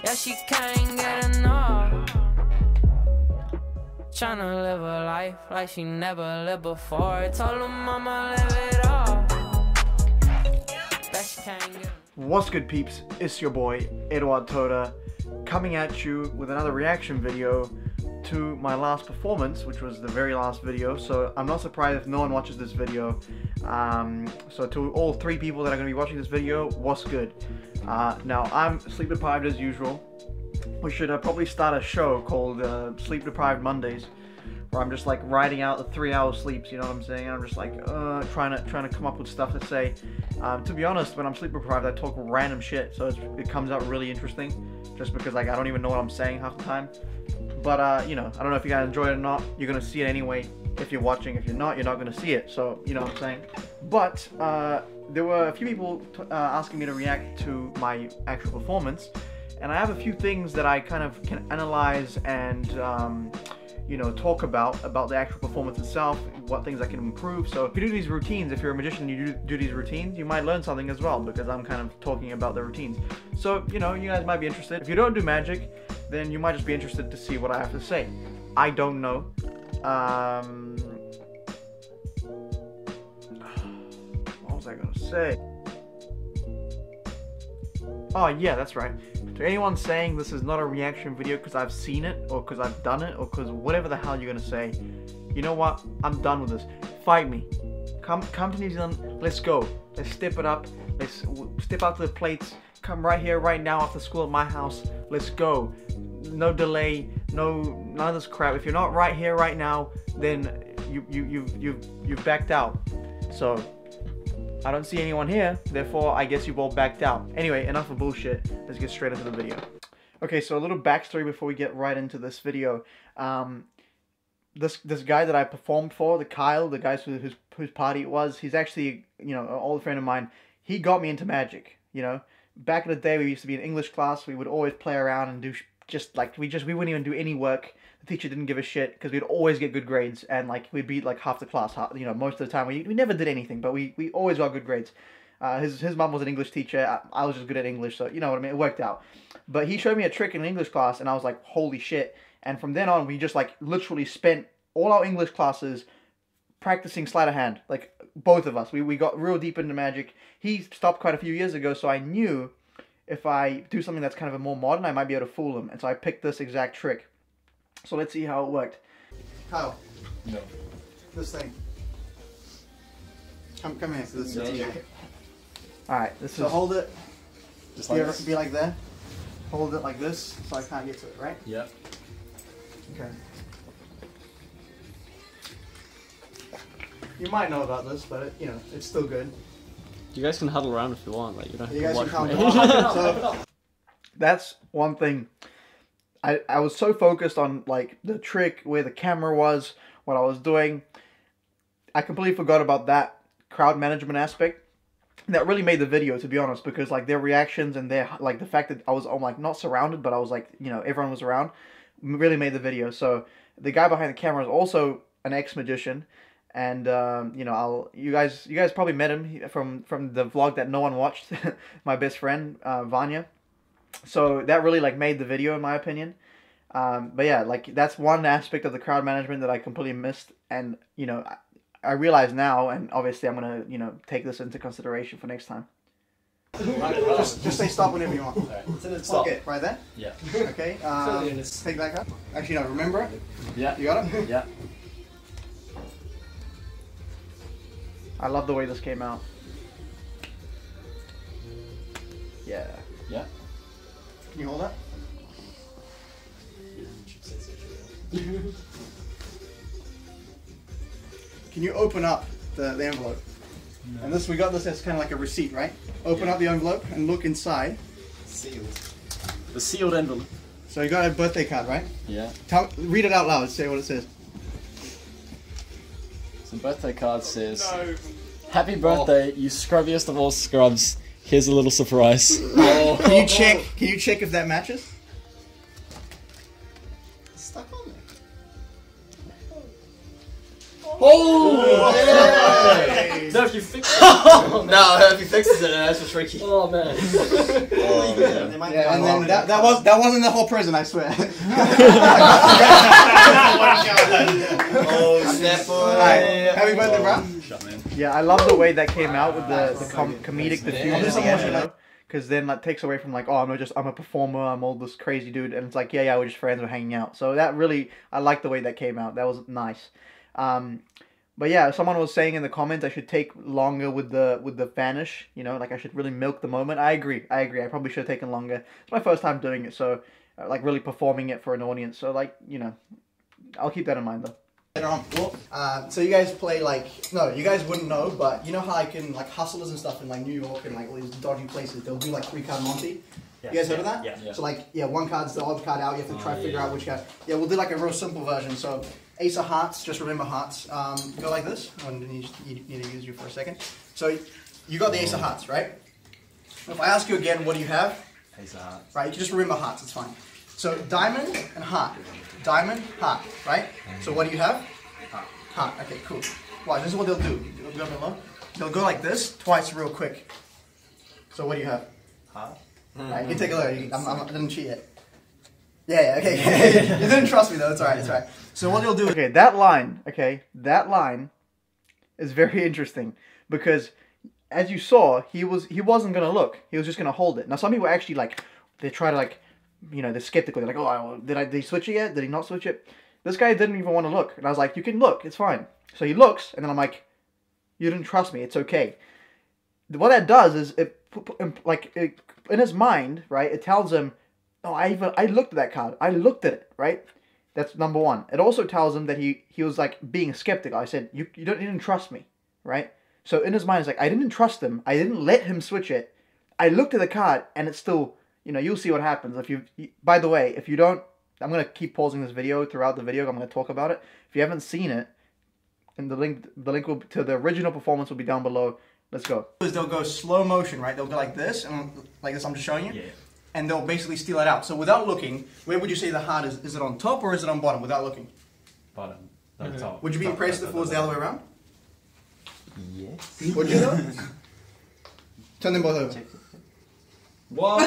Yeah, she can't get enough. Tryna live a life like she never lived before. Told her mama live it up. Bet she can't get. What's good, peeps? It's your boy Eduard Todor coming at you with another reaction video to my last performance, which was the very last video. So I'm not surprised if no one watches this video. So to all three people that are going to be watching this video, what's good? Now I'm sleep deprived as usual. We should probably start a show called Sleep Deprived Mondays, where I'm just like writing out the 3-hour sleeps, you know what I'm saying? I'm just like trying to come up with stuff to say. To be honest, when I'm sleep deprived, I talk random shit, so it comes out really interesting, just because like I don't even know what I'm saying half the time. But you know, I don't know if you guys enjoy it or not. You're gonna see it anyway if you're watching. If you're not gonna see it. So you know what I'm saying. But there were a few people asking me to react to my actual performance. And I have a few things that I kind of can analyze and, you know, talk about the actual performance itself, what things I can improve. So if you do these routines, if you're a magician and you do these routines, you might learn something as well, because I'm kind of talking about the routines. So, you know, you guys might be interested. If you don't do magic, then you might just be interested to see what I have to say. I don't know. What was I going to say? Oh yeah, that's right. To anyone saying this is not a reaction video because I've seen it, or because I've done it, or because whatever the hell you're gonna say, you know what? I'm done with this. Fight me. Come to New Zealand. Let's go. Let's step it up. Let's step up to the plates. Come right here, right now, after school at my house. Let's go. No delay. None of this crap. If you're not right here, right now, then you've backed out. So I don't see anyone here, therefore I guess you've all backed out. Anyway, enough of bullshit. Let's get straight into the video. Okay, so a little backstory before we get right into this video. This guy that I performed for, the Kyle, the guy whose party it was, he's actually, you know, an old friend of mine. He got me into magic, you know. Back in the day, we used to be in English class. We would always play around and do we wouldn't even do any work. The teacher didn't give a shit because we'd always get good grades, and like we'd beat like half the class. You know, most of the time we never did anything, but we always got good grades. His mom was an English teacher. I was just good at English, so you know what I mean. It worked out. But he showed me a trick in English class, and I was like, holy shit! And from then on, we just like literally spent all our English classes practicing sleight of hand. Like both of us, we got real deep into magic. He stopped quite a few years ago, so I knew if I do something that's kind of a more modern, I might be able to fool him. And so I picked this exact trick. So let's see how it worked. Kyle. No. This thing. Come here. This Yeah. Alright, this So is... hold it. Just like this? Be like that. Hold it like this, so I can't get to it, right? Yeah. Okay. You might know about this, but you know, it's still good. You guys can huddle around if you want, like you don't have to watch me. So, that's one thing. I was so focused on like the trick, where the camera was, what I was doing. I completely forgot about that crowd management aspect. That really made the video, to be honest, because like their reactions and their like the fact that I was like not surrounded, but I was like, you know, everyone was around, really made the video. So the guy behind the camera is also an ex-magician. And you know, you guys probably met him from the vlog that no one watched. My best friend Vanya. So that really like made the video, in my opinion. But yeah, like that's one aspect of the crowd management that I completely missed. And you know, I realize now, and obviously I'm gonna, you know, take this into consideration for next time. Just say stop whenever you want. Right. Stop. Okay, right there. Yeah. Okay. Take that card. Actually, no. Remember it. Yeah. You got it. Yeah. I love the way this came out. Yeah. Yeah. Can you hold that? Can you open up the envelope? No. And this, we got this as kind of like a receipt, right? Open up the envelope and look inside. Sealed. The sealed envelope. So you got a birthday card, right? Yeah. Read it out loud. Say what it says. Some birthday card says, no. Happy birthday, you scrubbiest of all scrubs. Here's a little surprise. Oh. Can you check if that matches? It's stuck on there. Oh! Hey. No, if you fix it. No, if he fixes it, that's just tricky. Oh man. Yeah, and then that wasn't the whole prison, I swear. Oh, snap boy. Alright, happy birthday, bro. Yeah, I love the way that came out with the comedic diffusion at the end, you know? Because then that takes away from like, oh, I'm a performer, I'm all this crazy dude, and it's like, yeah, we're just friends, we're hanging out. So that really, I like the way that came out. That was nice. But yeah, someone was saying in the comments I should take longer with the vanish, you know, like I should really milk the moment. I agree. I probably should have taken longer. It's my first time doing it, so like really performing it for an audience. So like, you know, I'll keep that in mind though. Later on. So you guys play you guys wouldn't know, but you know how like in like hustlers and stuff in like New York and like all these dodgy places, they'll do like 3-card monte. Yeah. You guys heard of that? Yeah. So like, one card's the odd card out, you have to try to figure out which card. Yeah, we'll do like a real simple version. So Ace of Hearts, just remember hearts. Go like this. I need to use you for a second. So you got the Ace of Hearts, right? If I ask you again, what do you have? Ace of Hearts. Right, you can just remember hearts, it's fine. So diamond and heart. Diamond, heart, right? So what do you have? Heart. Okay, cool. Watch, this is what they'll do. They'll go like this twice real quick. So what do you have? Heart. Right, you can take a look. I didn't cheat yet. Yeah, okay. You didn't trust me though, it's alright. So what you'll do... Okay, that line is very interesting because as you saw, he wasn't gonna look. He was just gonna hold it. Now some people actually like, they try to like, you know, they're skeptical. They're like, oh, did he switch it yet? Did he not switch it? This guy didn't even want to look. And I was like, you can look, it's fine. So he looks, and then I'm like, you didn't trust me, it's okay. What that does is, in his mind, right, it tells him, oh, I looked at that card. I looked at it, right? That's number one. It also tells him that he was like being skeptical. I said, you didn't trust me, right? So in his mind, it's like, I didn't trust him. I didn't let him switch it. I looked at the card, and it's still, you know, you'll see what happens. By the way, if you don't, I'm going to keep pausing this video throughout the video. I'm going to talk about it. If you haven't seen it, and the link to the original performance will be down below. Let's go. They'll go slow motion, right? They'll go like this, and like this I'm just showing you. Yeah. And they'll basically steal it out. So without looking, where would you say the heart is? Is it on top or is it on bottom without looking? Bottom. No, top. Would you be impressed if it was the other way around? Yes. Would you though? Turn them both over. What?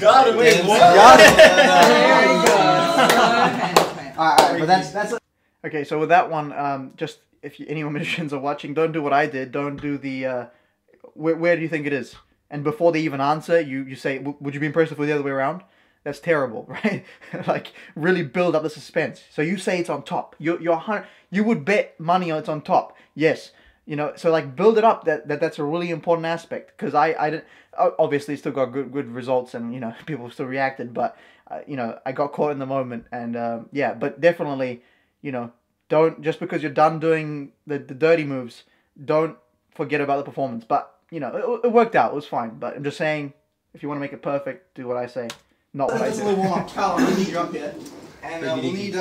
Got it. Wait, what? Got it. There we go. Alright, but that's it. Okay, so with that one, just if any magicians are watching, don't do what I did. Don't do the, where do you think it is? And before they even answer, you say, would you be impressed if it was the other way around? That's terrible, right? Like, really build up the suspense. So you say it's on top. You would bet money on it's on top. Yes. You know, so like build it up. That's a really important aspect, because I didn't, obviously still got good results, and you know, people still reacted, but you know, I got caught in the moment, and yeah, but definitely, you know, don't, just because you're done doing the dirty moves, don't forget about the performance. But you know, it worked out, it was fine. But I'm just saying, if you want to make it perfect, do what I say, not what I Just say. a little warm up. Carl, I'm gonna need you up here, and we'll need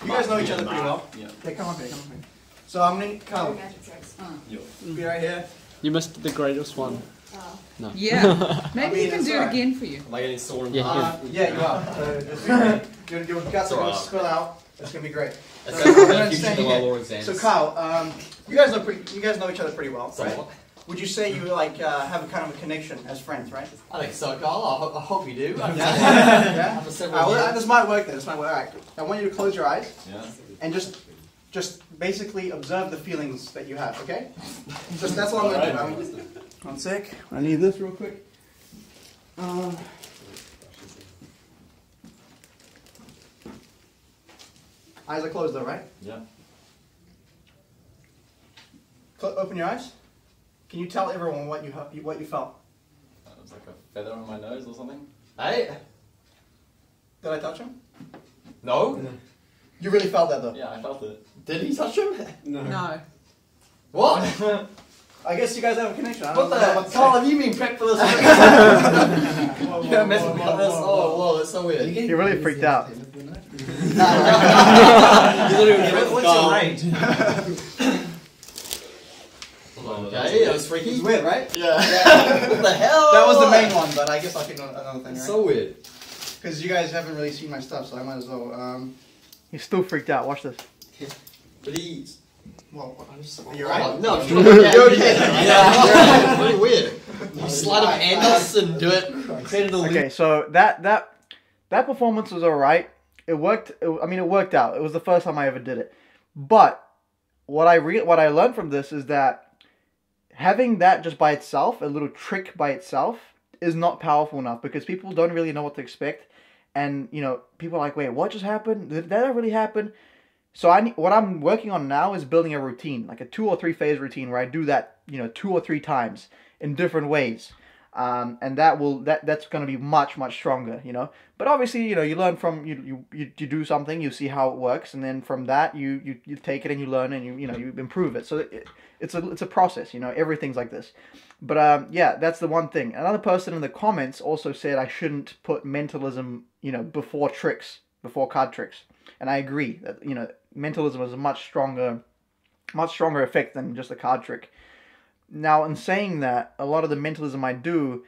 you guys know each other pretty well. Yeah. Okay, come up here. So I'm gonna Carl. Be right here. You missed the greatest one. No. Yeah. Maybe I mean, he can do it again for you. Am I getting sore? Yeah. Yeah, you are. So just be ready. Your guts are gonna spill out. It's gonna be great. That's So, like I'm gonna future stand Noel here. Law exams. So Kyle, you guys know each other pretty well, So right? what? Would you say you like have a kind of a connection as friends, right? I think so, Carl. I hope you do. Yeah. After several Well, years. this might work then. This might work. All right. I want you to close your eyes Yeah. and just basically observe the feelings that you have. Okay? Just that's all I'm gonna do. One sec. I need this real quick. Eyes are closed though, right? Yeah. Open your eyes. Can you tell everyone what you felt? It was like a feather on my nose or something. Hey. Did I touch him? No. You really felt that though? Yeah, I felt it. Did he touch him? No. What? I guess you guys have a connection. I What don't know the? what to Carl, say. have you been prepped for this? You don't mess with me like this. Oh, whoa, that's so weird. He really freaked out. What's your range? Okay, that was freaky. It's weird, right? Yeah. What the hell? That was the main one, but I guess I'll pick another thing, right? So weird. because you guys haven't really seen my stuff, so I might as well. He's still freaked out. Watch this. Please. Well, Oh, you're right. no, You're okay. yeah. Really weird. You slide up handles and do it. Created a loop. Okay, so that performance was alright. It worked. I mean, it worked out. It was the first time I ever did it. But what I learned from this is that having that just by itself, a little trick by itself, is not powerful enough because people don't really know what to expect, and you know, people are like, wait, what just happened? Did that really happen? So what I'm working on now is building a routine, like a 2 or 3 phase routine where I do that, you know, 2 or 3 times in different ways. And that's going to be much stronger, you know. But obviously, you know, you learn from you do something, you see how it works, and then from that you take it and you learn and you improve it. So it's a process, you know. Everything's like this. But yeah, that's the one thing. Another person in the comments also said I shouldn't put mentalism, you know, before card tricks, and I agree that, you know, mentalism is a much stronger effect than just a card trick. Now, in saying that, a lot of the mentalism I do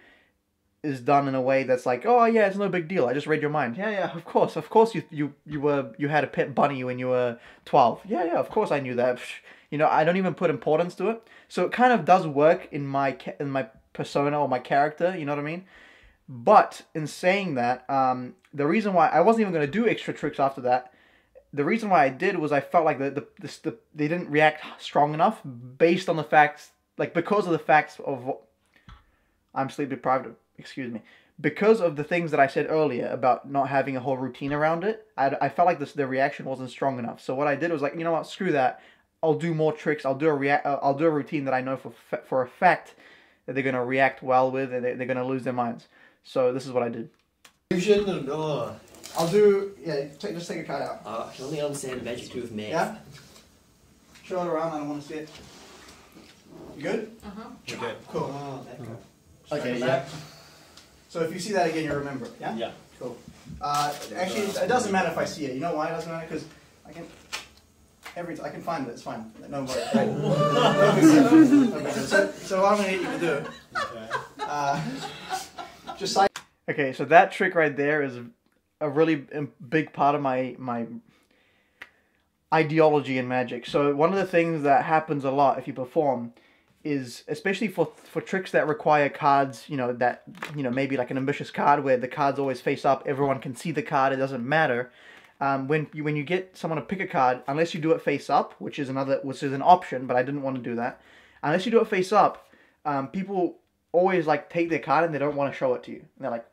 is done in a way that's like, oh yeah, it's no big deal. I just read your mind. Yeah, of course you had a pet bunny when you were 12. Yeah, of course I knew that. You know, I don't even put importance to it. So it kind of does work in my persona or my character. You know what I mean? But in saying that, the reason why I wasn't even going to do extra tricks after that, the reason why I did was I felt like they didn't react strong enough based on the facts. Like, because of the facts of what I'm sleep deprived, excuse me, because of the things that I said earlier about not having a whole routine around it, I felt like the reaction wasn't strong enough. So what I did was like, you know what, screw that. I'll do more tricks. I'll do a routine that I know for a fact that they're gonna react well with, and they're gonna lose their minds. So this is what I did. I'll do. Yeah, just take a card out. I can only understand the magic to of math. Yeah. Show it around. I don't want to see it. You good? You're good. Cool. Oh, Okay, yeah. So if you see that again, you remember it, yeah? Yeah. Cool. Actually, it doesment matter if I see it. You know why it doesn't matter? Because I can find it. It's fine. No worries. Right. No big deal. No big deal. So what I'm going to get you to do, just say. Okay, so that trick right there is a really big part of my ideology in magic. So one of the things that happens a lot if you perform is, especially for tricks that require cards, you know, that, you know, maybe like an ambitious card where the cards always face up, everyone can see the card, it doesn't matter. When you get someone to pick a card, unless you do it face up, which is an option, but I didn't want to do that. Unless you do it face up, people always like take their card and they don't want to show it to you. And they're like,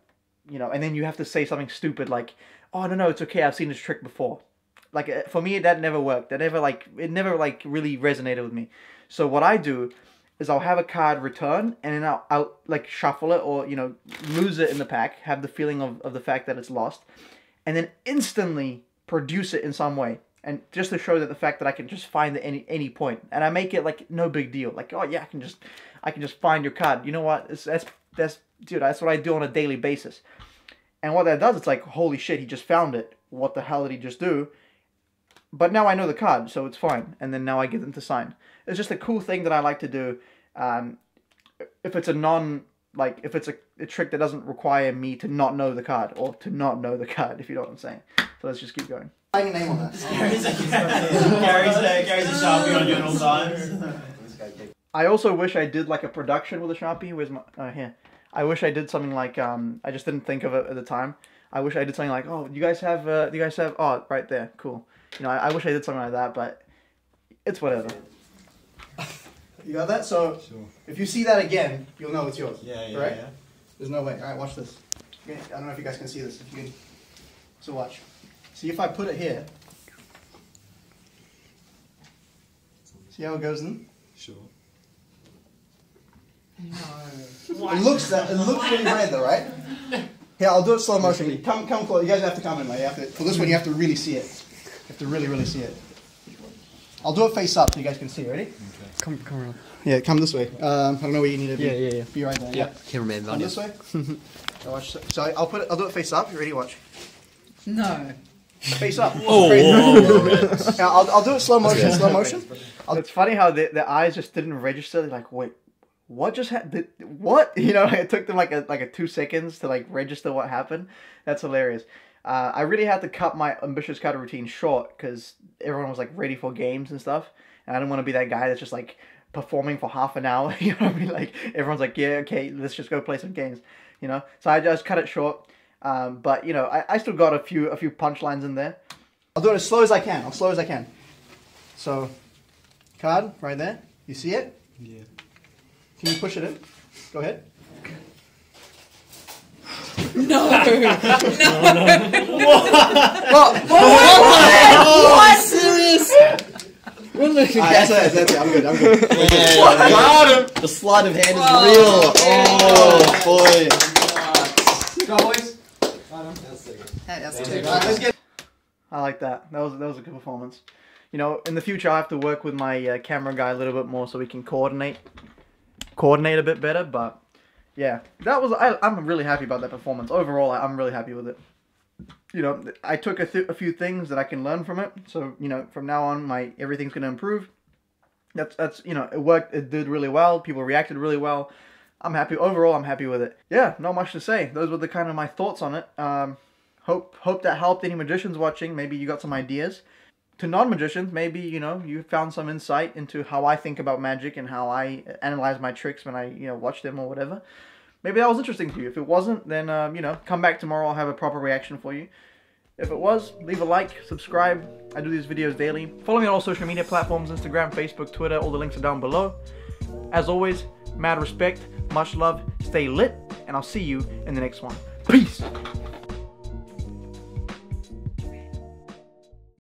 you know, and then you have to say something stupid like, oh no, it's okay, I've seen this trick before. Like, for me, that never worked. It never really resonated with me. So what I do is I'll have a card return, and then I'll like shuffle it, or, you know, lose it in the pack, have the feeling of the fact that it's lost, and then instantly produce it in some way, and just to show that the fact that I can just find it at any point, and I make it like no big deal, like, oh yeah, I can just find your card. You know what? Dude, that's what I do on a daily basis. And what that does, it's like, holy shit, he just found it. What the hell did he just do? But now I know the card, so it's fine. And then now I get them to sign. It's just a cool thing that I like to do. If it's if it's a trick that doesn't require me to not know the card, or to not know the card, if you know what I'm saying. So let's just keep going. Write your name on that. Gary's a Sharpie on you at all times. I also wish I did like a production with a Sharpie. Where's my... here. I wish I did something like... I just didn't think of it at the time. I wish I did something like, oh, do you guys have... Oh, right there. Cool. You know, I wish I did something like that, but it's whatever. You got that? So, sure. If you see that again, you'll know it's yours. Yeah, right? Yeah. There's no way. All right, watch this. Okay, I don't know if you guys can see this. If you can, so watch. See if I put it here. See how it goes in? Sure. No. It looks really red though, right? Here, I'll do it slow motion. Come close. You guys have to come in. For this one, you have to really see it. You have to really see it. I'll do it face up so you guys can see. Ready? Okay. Come around. Yeah, come this way. I don't know where you need to be. Yeah. Be right there. Yeah. Cameraman. Come this way. Watch. So I'll do it face up. You ready? Watch. No. Face up. Oh. I'll do it slow motion. Slow motion. It's funny how the eyes just didn't register. They're like, wait, what just happened? What? You know, it took them like a 2 seconds to like register what happened. That's hilarious. I really had to cut my ambitious cutter routine short because everyone was like ready for games and stuff, and I didn't want to be that guy that's just like performing for half an hour. You know what I mean? Like everyone's like, yeah, okay, let's just go play some games. You know, so I just cut it short. But you know, I still got a few punchlines in there. I'll do it as slow as I can. As slow as I can. So, card right there. You see it? Yeah. Can you push it in? Go ahead. No. What? Serious? That's it. I'm good. Got him. The sleight of hand is real. Oh boy. Go, boys. That's Let's too get. I like that. That was a good performance. You know, in the future, I have to work with my camera guy a little bit more so we can coordinate a bit better. But yeah, that was. I'm really happy about that performance. Overall, I'm really happy with it. You know, I took a few things that I can learn from it. So you know, from now on, everything's gonna improve. That's you know, it worked. It did really well. People reacted really well. I'm happy. Overall, I'm happy with it. Yeah, not much to say. Those were the kind of my thoughts on it. Hope that helped any magicians watching. Maybe you got some ideas. To non-magicians, maybe, you know, you found some insight into how I think about magic and how I analyze my tricks when I, you know, watch them or whatever. Maybe that was interesting to you. If it wasn't, then, you know, come back tomorrow. I'll have a proper reaction for you. If it was, leave a like, subscribe. I do these videos daily. Follow me on all social media platforms, Instagram, Facebook, Twitter. All the links are down below. As always, mad respect, much love, stay lit, and I'll see you in the next one. Peace!